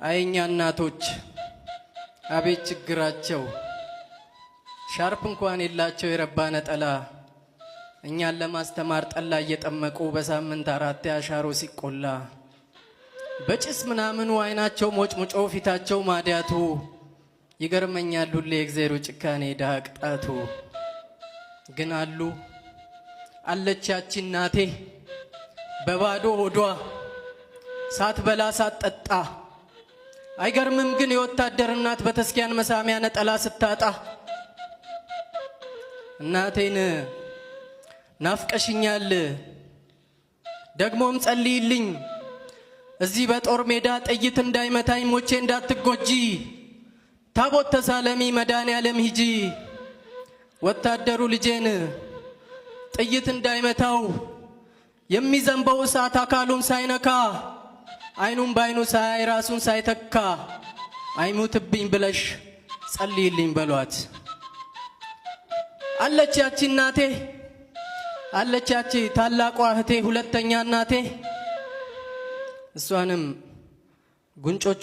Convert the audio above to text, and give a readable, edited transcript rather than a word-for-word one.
አይኛ እናቶች አቤት ችግራቸው ሻርፕ እንኳን የላቸው የረባ ነጠላ እኛን ለማስተማር ጠላ እየጠመቁ በሳምንት 4 ያሻሮ ሲቆላ በጭስ ምናምኑ አይናቸው ሞጭሞጮ ፊታቸው ማዲያቱ ይገርመኛል ሁሌ የእግዚአብሔር ጭካኔ ደሃ ቅጣቱ ግን አለች ያቺ እናቴ በባዶ ሆዷ ሳትበላ ሳትጠጣ አይገርምም ግን የወታደር እናት በተስኪያን መሳሚያ ነጠላ ስታጣ እናቴን ናፍቀሽኛል ደግሞም ጸልይልኝ እዚህ በጦር ሜዳ ጥይት እንዳይመታኝ ሞቼ እንዳትጎጂ ታቦት ተሳለሚ መድኃኔዓለም ሂጂ ወታደሩ ልጄን ጥይት እንዳይመታው የሚዘንበው እሳት አካሉን ሳይነካ አይኑን ባይኑ ሳይ ራሱን ሳይተካ አይሙትብኝ ብለሽ ጸልይልኝ በሏት አለች ያቺ እናቴ አለች ያቺ ታላቋ እህቴ ሁለተኛ እናቴ እሷንም ጉንጮቿ